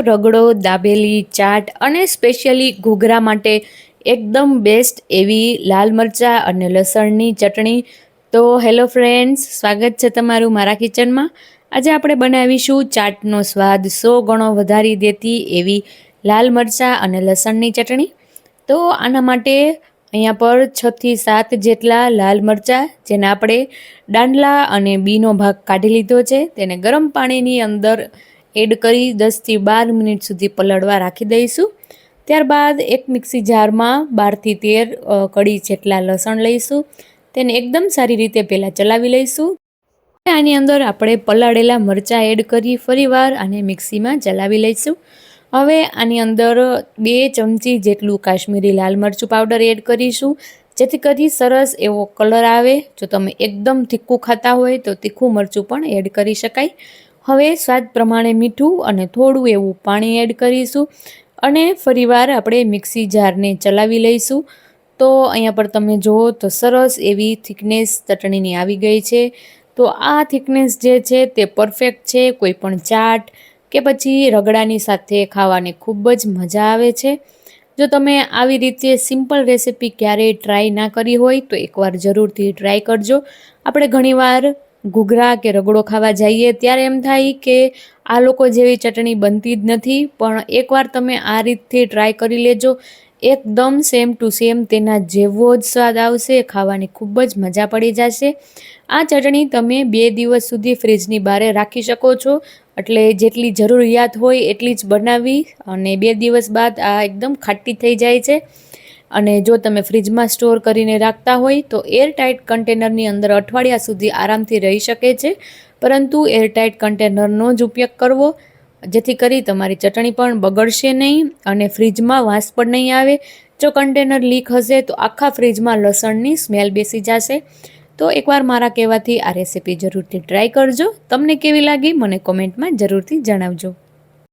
રગડો, દાબેલી, ચાટ અને સ્પેશિયલી ઘૂઘરા માટે એકદમ બેસ્ટ એવી લાલ મરચાં અને લસણની ચટણી. તો હેલો ફ્રેન્ડ્સ, સ્વાગત છે તમારું મારા કિચનમાં. આજે આપણે બનાવીશું ચાટનો સ્વાદ 100 ગણો વધારી દેતી એવી લાલ મરચાં અને લસણની ચટણી. તો આના માટે અહીંયા પર 6 થી 7 જેટલા લાલ મરચાં, જેને આપણે દાંડલા અને બીનો ભાગ કાઢી લીધો છે, તેને ગરમ પાણીની અંદર એડ કરી 10 થી 12 મિનિટ સુધી પલળવા રાખી દઈશું. ત્યારબાદ એક મિક્સી જારમાં 12 થી 13 કળી જેટલા લસણ લઈશું. તેને એકદમ સારી રીતે પહેલાં ચલાવી લઈશું. આની અંદર આપણે પલાળેલા મરચાં એડ કરી ફરીવાર આને મિક્સીમાં ચલાવી લઈશું. હવે આની અંદર 2 ચમચી જેટલું કાશ્મીરી લાલ મરચું પાવડર એડ કરીશું, જેથી કરી સરસ એવો કલર આવે. જો તમે એકદમ તીખું ખાતા હોય તો તીખું મરચું પણ એડ કરી શકાય. હવે સ્વાદ પ્રમાણે મીઠું અને થોડું એવું પાણી એડ કરીશું અને ફરીવાર આપણે મિક્સી જારને ચલાવી લઈશું. તો અહીંયા પર તમે જુઓ તો સરસ એવી થિકનેસ ચટણીની આવી ગઈ છે. તો આ થિકનેસ જે છે તે પરફેક્ટ છે. કોઈ પણ ચાટ કે પછી રગડાની સાથે ખાવાની ખૂબ જ મજા આવે છે. જો તમે આવી રીતે સિમ્પલ રેસિપી ક્યારેય ટ્રાય ના કરી હોય તો એકવાર જરૂરથી ટ્રાય કરજો. આપણે ઘણીવાર ઘૂઘરા કે રગડો ખાવા જઈએ ત્યારે એમ થાય કે આ લોકો જેવી ચટણી બનતી જ નથી, પણ એકવાર તમે આ રીતથી ટ્રાય કરી લેજો. એકદમ સેમ ટુ સેમ તેના જેવો જ સ્વાદ આવશે. ખાવાની ખૂબ જ મજા પડી જશે. આ ચટણી તમે 2 દિવસ સુધી ફ્રીજની બહાર રાખી શકો છો. એટલે જેટલી જરૂરિયાત હોય એટલી જ બનાવી અને 2 દિવસ બાદ આ એકદમ ખાટી થઈ જાય છે. અને જો તમે ફ્રીજમાં સ્ટોર કરીને રાખતા હોય તો એરટાઇટ કન્ટેનરની અંદર અઠવાડિયા સુધી આરામથી રહી શકે છે. પરંતુ એરટાઇટ કન્ટેનરનો જ ઉપયોગ કરવો, જેથી કરી તમારી ચટણી પણ બગડશે નહીં અને ફ્રીજમાં વાસ પણ નહીં આવે. જો કન્ટેનર લીક હશે તો આખા ફ્રીજમાં લસણની સ્મેલ બેસી જશે. તો એકવાર મારા કહેવાથી આ રેસિપી જરૂરથી ટ્રાય કરજો. તમને કેવી લાગી મને કોમેન્ટમાં જરૂરથી જણાવજો.